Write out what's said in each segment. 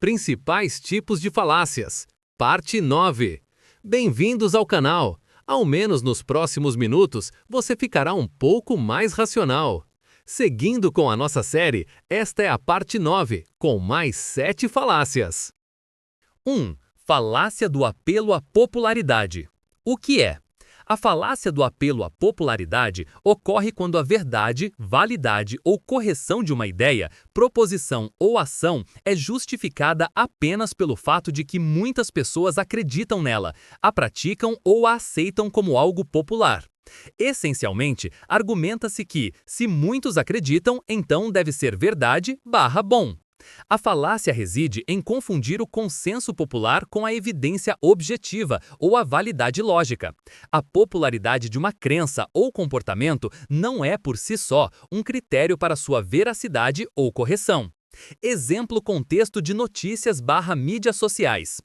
Principais tipos de falácias. Parte 9. Bem-vindos ao canal. Ao menos nos próximos minutos, você ficará um pouco mais racional. Seguindo com a nossa série, esta é a parte 9, com mais 7 falácias. 1. Falácia do apelo à popularidade. O que é? A falácia do apelo à popularidade ocorre quando a verdade, validade ou correção de uma ideia, proposição ou ação é justificada apenas pelo fato de que muitas pessoas acreditam nela, a praticam ou a aceitam como algo popular. Essencialmente, argumenta-se que, se muitos acreditam, então deve ser verdade/bom. A falácia reside em confundir o consenso popular com a evidência objetiva ou a validade lógica. A popularidade de uma crença ou comportamento não é, por si só, um critério para sua veracidade ou correção. Exemplo contexto de notícias/mídias sociais.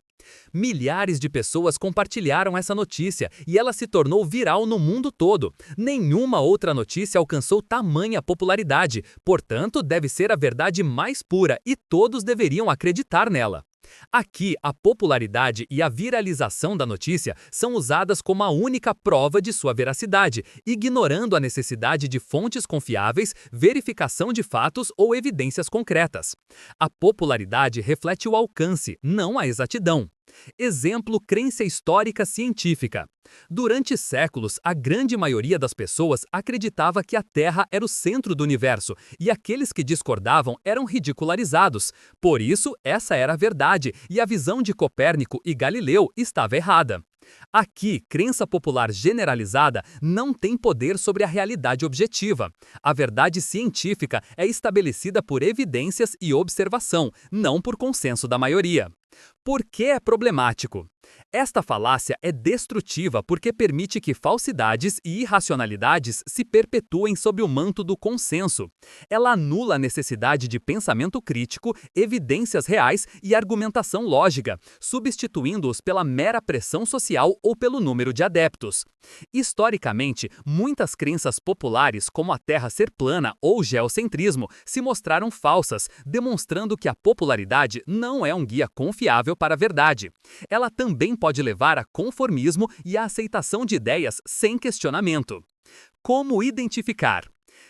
Milhares de pessoas compartilharam essa notícia e ela se tornou viral no mundo todo. Nenhuma outra notícia alcançou tamanha popularidade, portanto, deve ser a verdade mais pura e todos deveriam acreditar nela. Aqui, a popularidade e a viralização da notícia são usadas como a única prova de sua veracidade, ignorando a necessidade de fontes confiáveis, verificação de fatos ou evidências concretas. A popularidade reflete o alcance, não a exatidão. Exemplo, crença histórica científica. Durante séculos, a grande maioria das pessoas acreditava que a Terra era o centro do universo, e aqueles que discordavam eram ridicularizados. Por isso, essa era a verdade, e a visão de Copérnico e Galileu estava errada. Aqui, crença popular generalizada não tem poder sobre a realidade objetiva. A verdade científica é estabelecida por evidências e observação, não por consenso da maioria. Por que é problemático? Esta falácia é destrutiva porque permite que falsidades e irracionalidades se perpetuem sob o manto do consenso. Ela anula a necessidade de pensamento crítico, evidências reais e argumentação lógica, substituindo-os pela mera pressão social ou pelo número de adeptos. Historicamente, muitas crenças populares, como a Terra ser plana ou geocentrismo, se mostraram falsas, demonstrando que a popularidade não é um guia confiável para a verdade. Ela também pode levar a conformismo e a aceitação de ideias sem questionamento. Como identificar?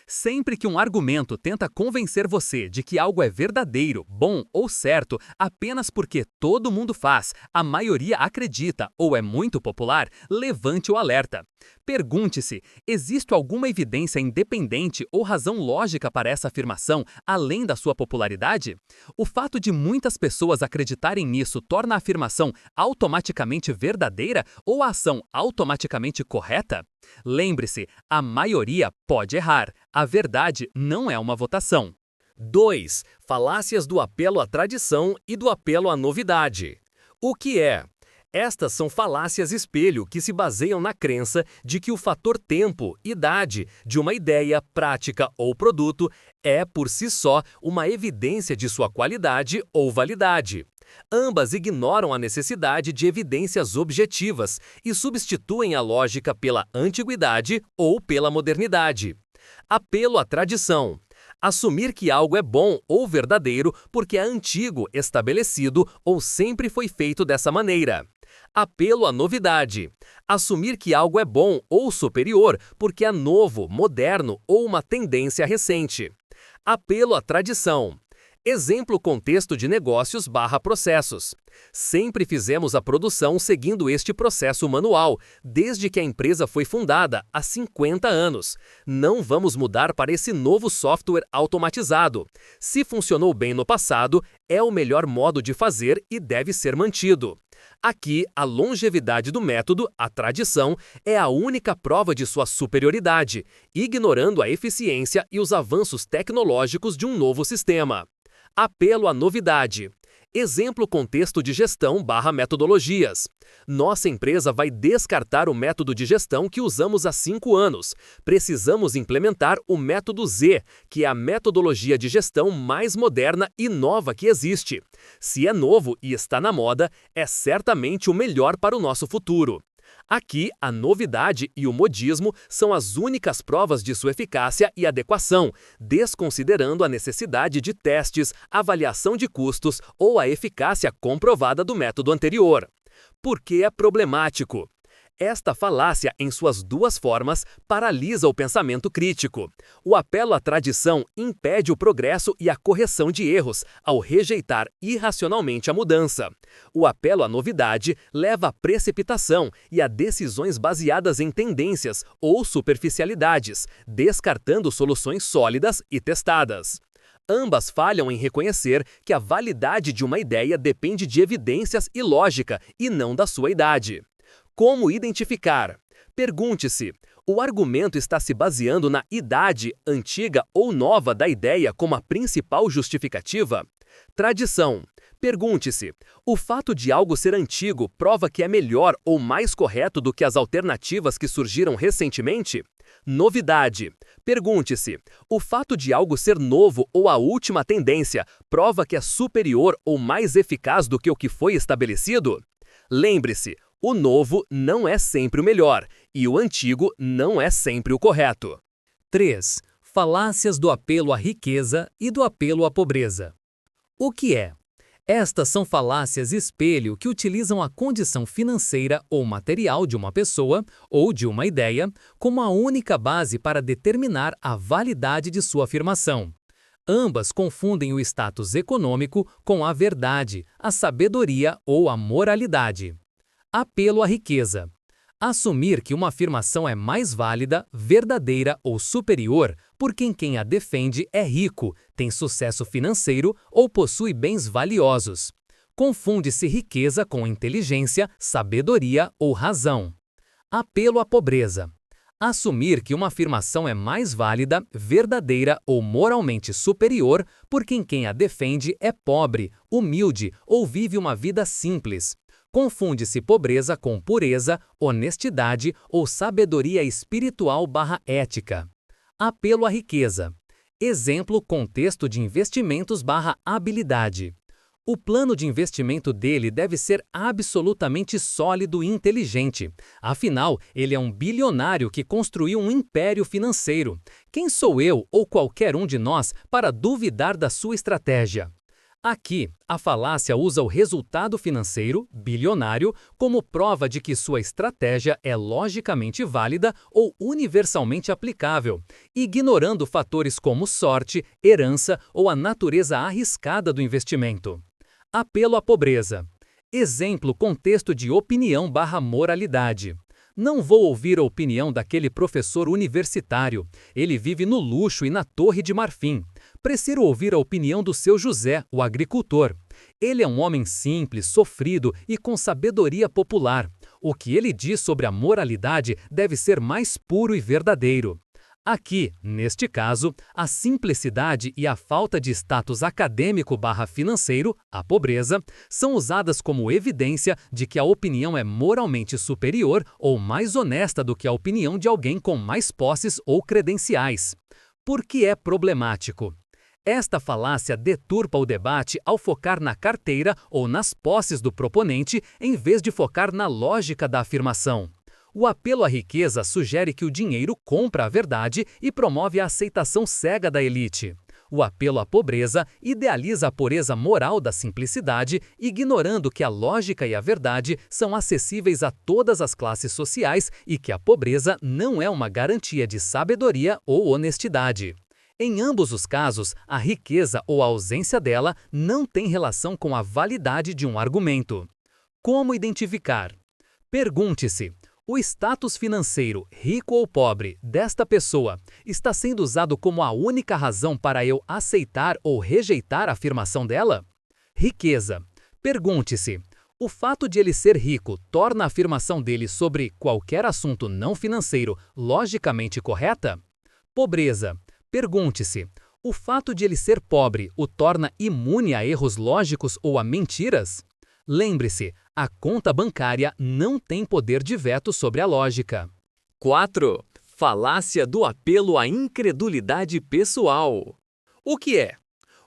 Sempre que um argumento tenta convencer você de que algo é verdadeiro, bom ou certo apenas porque todo mundo faz, a maioria acredita ou é muito popular, levante o alerta. Pergunte-se, existe alguma evidência independente ou razão lógica para essa afirmação, além da sua popularidade? O fato de muitas pessoas acreditarem nisso torna a afirmação automaticamente verdadeira ou a ação automaticamente correta? Lembre-se, a maioria pode errar. A verdade não é uma votação. 2. Falácias do apelo à tradição e do apelo à novidade. O que é? Estas são falácias espelho que se baseiam na crença de que o fator tempo, idade, de uma ideia, prática ou produto é, por si só, uma evidência de sua qualidade ou validade. Ambas ignoram a necessidade de evidências objetivas e substituem a lógica pela antiguidade ou pela modernidade. Apelo à tradição. Assumir que algo é bom ou verdadeiro porque é antigo, estabelecido ou sempre foi feito dessa maneira. Apelo à novidade. Assumir que algo é bom ou superior porque é novo, moderno ou uma tendência recente. Apelo à tradição. Exemplo contexto de negócios/processos. Sempre fizemos a produção seguindo este processo manual, desde que a empresa foi fundada, há 50 anos. Não vamos mudar para esse novo software automatizado. Se funcionou bem no passado, é o melhor modo de fazer e deve ser mantido. Aqui, a longevidade do método, a tradição, é a única prova de sua superioridade, ignorando a eficiência e os avanços tecnológicos de um novo sistema. Apelo à novidade. Exemplo contexto de gestão/metodologias. Nossa empresa vai descartar o método de gestão que usamos há 5 anos. Precisamos implementar o método Z, que é a metodologia de gestão mais moderna e nova que existe. Se é novo e está na moda, é certamente o melhor para o nosso futuro. Aqui, a novidade e o modismo são as únicas provas de sua eficácia e adequação, desconsiderando a necessidade de testes, avaliação de custos ou a eficácia comprovada do método anterior. Por que é problemático? Esta falácia, em suas duas formas, paralisa o pensamento crítico. O apelo à tradição impede o progresso e a correção de erros, ao rejeitar irracionalmente a mudança. O apelo à novidade leva à precipitação e a decisões baseadas em tendências ou superficialidades, descartando soluções sólidas e testadas. Ambas falham em reconhecer que a validade de uma ideia depende de evidências e lógica, e não da sua idade. Como identificar? Pergunte-se: o argumento está se baseando na idade antiga ou nova da ideia como a principal justificativa? Tradição. Pergunte-se: o fato de algo ser antigo prova que é melhor ou mais correto do que as alternativas que surgiram recentemente? Novidade. Pergunte-se: o fato de algo ser novo ou a última tendência prova que é superior ou mais eficaz do que o que foi estabelecido? Lembre-se, o novo não é sempre o melhor, e o antigo não é sempre o correto. 3. Falácias do apelo à riqueza e do apelo à pobreza. O que é? Estas são falácias espelho que utilizam a condição financeira ou material de uma pessoa ou de uma ideia como a única base para determinar a validade de sua afirmação. Ambas confundem o status econômico com a verdade, a sabedoria ou a moralidade. Apelo à riqueza. Assumir que uma afirmação é mais válida, verdadeira ou superior por quem a defende é rico, tem sucesso financeiro ou possui bens valiosos. Confunde-se riqueza com inteligência, sabedoria ou razão. Apelo à pobreza. Assumir que uma afirmação é mais válida, verdadeira ou moralmente superior por quem a defende é pobre, humilde ou vive uma vida simples. Confunde-se pobreza com pureza, honestidade ou sabedoria espiritual/ética. Apelo à riqueza. Exemplo, contexto de investimentos/habilidade. O plano de investimento dele deve ser absolutamente sólido e inteligente. Afinal, ele é um bilionário que construiu um império financeiro. Quem sou eu ou qualquer um de nós para duvidar da sua estratégia? Aqui, a falácia usa o resultado financeiro, bilionário, como prova de que sua estratégia é logicamente válida ou universalmente aplicável, ignorando fatores como sorte, herança ou a natureza arriscada do investimento. Apelo à pobreza. Exemplo, contexto de opinião/moralidade. Não vou ouvir a opinião daquele professor universitário. Ele vive no luxo e na Torre de Marfim. Prefiro ouvir a opinião do seu José, o agricultor. Ele é um homem simples, sofrido e com sabedoria popular. O que ele diz sobre a moralidade deve ser mais puro e verdadeiro. Aqui, neste caso, a simplicidade e a falta de status acadêmico/financeiro, a pobreza, são usadas como evidência de que a opinião é moralmente superior ou mais honesta do que a opinião de alguém com mais posses ou credenciais. Por que é problemático? Esta falácia deturpa o debate ao focar na carteira ou nas posses do proponente em vez de focar na lógica da afirmação. O apelo à riqueza sugere que o dinheiro compra a verdade e promove a aceitação cega da elite. O apelo à pobreza idealiza a pureza moral da simplicidade, ignorando que a lógica e a verdade são acessíveis a todas as classes sociais e que a pobreza não é uma garantia de sabedoria ou honestidade. Em ambos os casos, a riqueza ou a ausência dela não tem relação com a validade de um argumento. Como identificar? Pergunte-se: o status financeiro, rico ou pobre, desta pessoa está sendo usado como a única razão para eu aceitar ou rejeitar a afirmação dela? Riqueza. Pergunte-se: o fato de ele ser rico torna a afirmação dele sobre qualquer assunto não financeiro logicamente correta? Pobreza. Pergunte-se: o fato de ele ser pobre o torna imune a erros lógicos ou a mentiras? Lembre-se, a conta bancária não tem poder de veto sobre a lógica. 4. Falácia do apelo à incredulidade pessoal. O que é?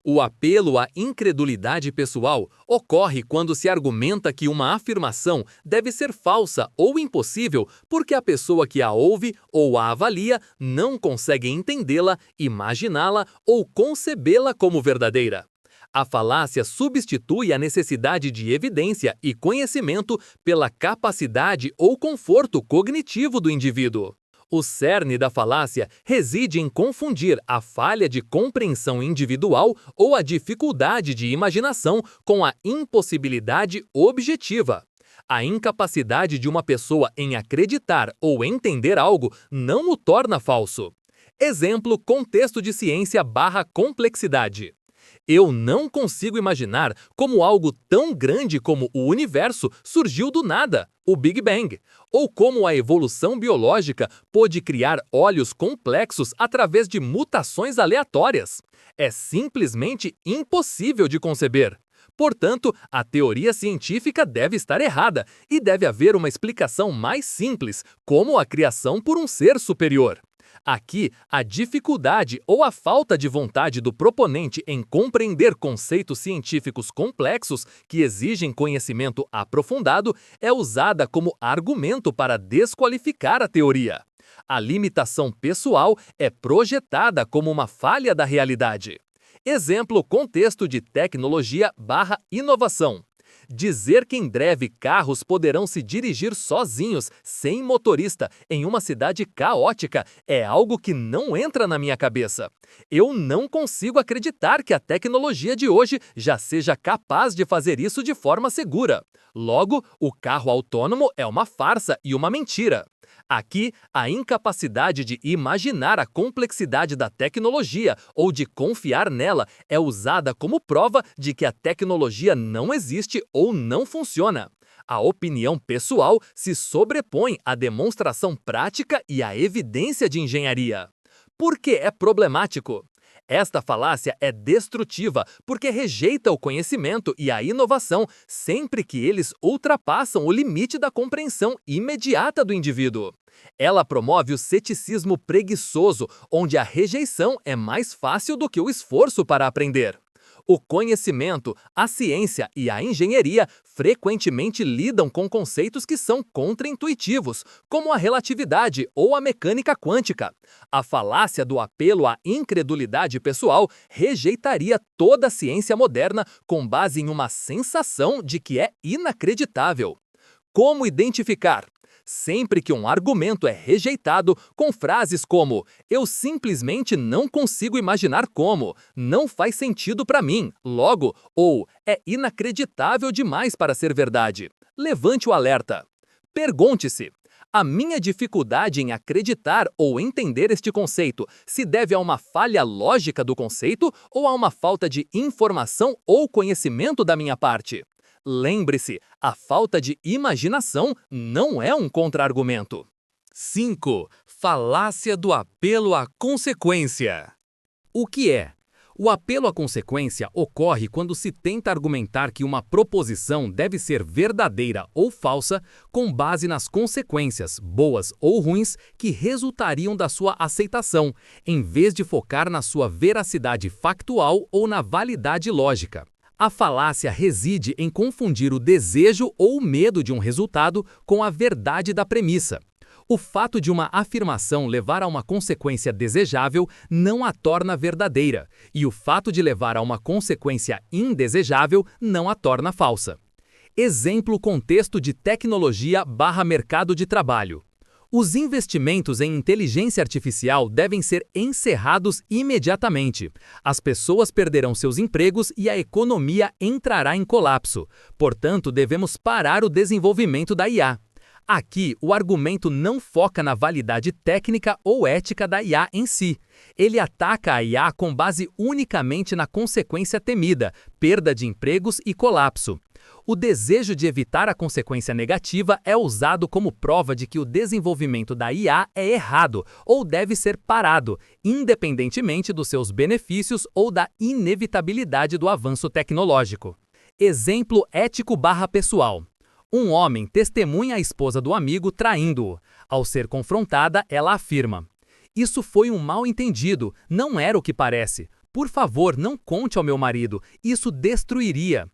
O apelo à incredulidade pessoal ocorre quando se argumenta que uma afirmação deve ser falsa ou impossível porque a pessoa que a ouve ou a avalia não consegue entendê-la, imaginá-la ou concebê-la como verdadeira. A falácia substitui a necessidade de evidência e conhecimento pela capacidade ou conforto cognitivo do indivíduo. O cerne da falácia reside em confundir a falha de compreensão individual ou a dificuldade de imaginação com a impossibilidade objetiva. A incapacidade de uma pessoa em acreditar ou entender algo não o torna falso. Exemplo: contexto de ciência/complexidade. Eu não consigo imaginar como algo tão grande como o universo surgiu do nada, o Big Bang, ou como a evolução biológica pôde criar olhos complexos através de mutações aleatórias. É simplesmente impossível de conceber. Portanto, a teoria científica deve estar errada e deve haver uma explicação mais simples, como a criação por um ser superior. Aqui, a dificuldade ou a falta de vontade do proponente em compreender conceitos científicos complexos que exigem conhecimento aprofundado é usada como argumento para desqualificar a teoria. A limitação pessoal é projetada como uma falha da realidade. Exemplo: contexto de tecnologia/inovação. Dizer que em breve carros poderão se dirigir sozinhos, sem motorista, em uma cidade caótica, é algo que não entra na minha cabeça. Eu não consigo acreditar que a tecnologia de hoje já seja capaz de fazer isso de forma segura. Logo, o carro autônomo é uma farsa e uma mentira. Aqui, a incapacidade de imaginar a complexidade da tecnologia ou de confiar nela é usada como prova de que a tecnologia não existe ou não funciona. A opinião pessoal se sobrepõe à demonstração prática e à evidência de engenharia. Por que é problemático? Esta falácia é destrutiva porque rejeita o conhecimento e a inovação sempre que eles ultrapassam o limite da compreensão imediata do indivíduo. Ela promove o ceticismo preguiçoso, onde a rejeição é mais fácil do que o esforço para aprender. O conhecimento, a ciência e a engenharia frequentemente lidam com conceitos que são contraintuitivos, como a relatividade ou a mecânica quântica. A falácia do apelo à incredulidade pessoal rejeitaria toda a ciência moderna com base em uma sensação de que é inacreditável. Como identificar? Sempre que um argumento é rejeitado com frases como "eu simplesmente não consigo imaginar como", "não faz sentido para mim", logo, ou "é inacreditável demais para ser verdade", levante o alerta. Pergunte-se: a minha dificuldade em acreditar ou entender este conceito se deve a uma falha lógica do conceito ou a uma falta de informação ou conhecimento da minha parte? Lembre-se, a falta de imaginação não é um contra-argumento. 5. Falácia do apelo à consequência. O que é? O apelo à consequência ocorre quando se tenta argumentar que uma proposição deve ser verdadeira ou falsa com base nas consequências, boas ou ruins, que resultariam da sua aceitação, em vez de focar na sua veracidade factual ou na validade lógica. A falácia reside em confundir o desejo ou o medo de um resultado com a verdade da premissa. O fato de uma afirmação levar a uma consequência desejável não a torna verdadeira, e o fato de levar a uma consequência indesejável não a torna falsa. Exemplo: contexto de tecnologia/mercado de trabalho. Os investimentos em inteligência artificial devem ser encerrados imediatamente. As pessoas perderão seus empregos e a economia entrará em colapso. Portanto, devemos parar o desenvolvimento da IA. Aqui, o argumento não foca na validade técnica ou ética da IA em si. Ele ataca a IA com base unicamente na consequência temida, perda de empregos e colapso. O desejo de evitar a consequência negativa é usado como prova de que o desenvolvimento da IA é errado ou deve ser parado, independentemente dos seus benefícios ou da inevitabilidade do avanço tecnológico. Exemplo ético/pessoal. Um homem testemunha a esposa do amigo traindo-o. Ao ser confrontada, ela afirma: "Isso foi um mal-entendido, não era o que parece. Por favor, não conte ao meu marido, isso destruiria.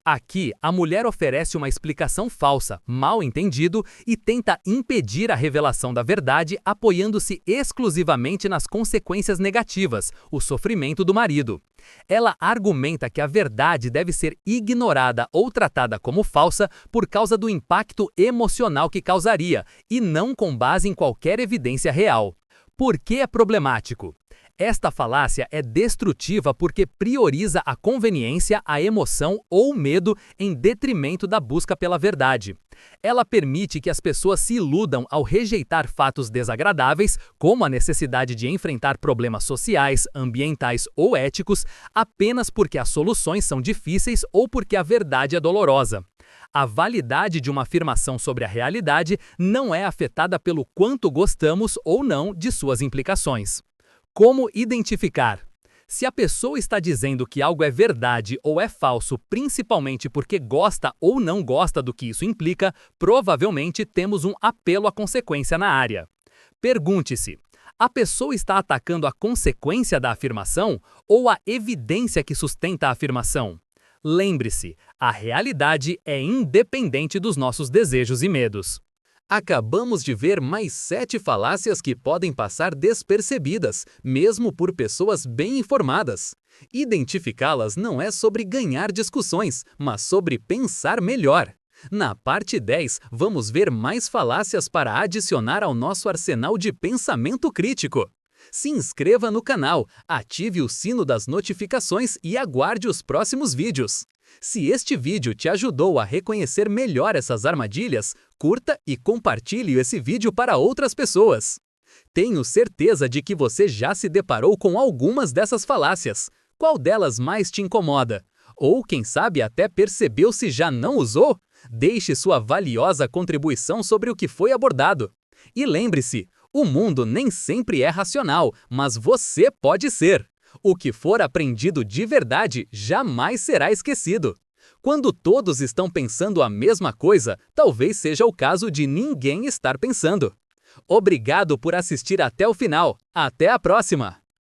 Aqui, a mulher oferece uma explicação falsa, mal entendido, e tenta impedir a revelação da verdade apoiando-se exclusivamente nas consequências negativas, o sofrimento do marido. Ela argumenta que a verdade deve ser ignorada ou tratada como falsa por causa do impacto emocional que causaria, e não com base em qualquer evidência real. Por que é problemático? Esta falácia é destrutiva porque prioriza a conveniência, a emoção ou medo em detrimento da busca pela verdade. Ela permite que as pessoas se iludam ao rejeitar fatos desagradáveis, como a necessidade de enfrentar problemas sociais, ambientais ou éticos, apenas porque as soluções são difíceis ou porque a verdade é dolorosa. A validade de uma afirmação sobre a realidade não é afetada pelo quanto gostamos ou não de suas implicações. Como identificar? Se a pessoa está dizendo que algo é verdade ou é falso principalmente porque gosta ou não gosta do que isso implica, provavelmente temos um apelo à consequência na área. Pergunte-se: a pessoa está atacando a consequência da afirmação ou a evidência que sustenta a afirmação? Lembre-se, a realidade é independente dos nossos desejos e medos. Acabamos de ver mais 7 falácias que podem passar despercebidas, mesmo por pessoas bem informadas. Identificá-las não é sobre ganhar discussões, mas sobre pensar melhor. Na parte 10, vamos ver mais falácias para adicionar ao nosso arsenal de pensamento crítico. Se inscreva no canal, ative o sino das notificações e aguarde os próximos vídeos. Se este vídeo te ajudou a reconhecer melhor essas armadilhas, curta e compartilhe esse vídeo para outras pessoas. Tenho certeza de que você já se deparou com algumas dessas falácias. Qual delas mais te incomoda? Ou, quem sabe, até percebeu se já não usou? Deixe sua valiosa contribuição sobre o que foi abordado. E lembre-se, o mundo nem sempre é racional, mas você pode ser. O que for aprendido de verdade jamais será esquecido. Quando todos estão pensando a mesma coisa, talvez seja o caso de ninguém estar pensando. Obrigado por assistir até o final. Até a próxima!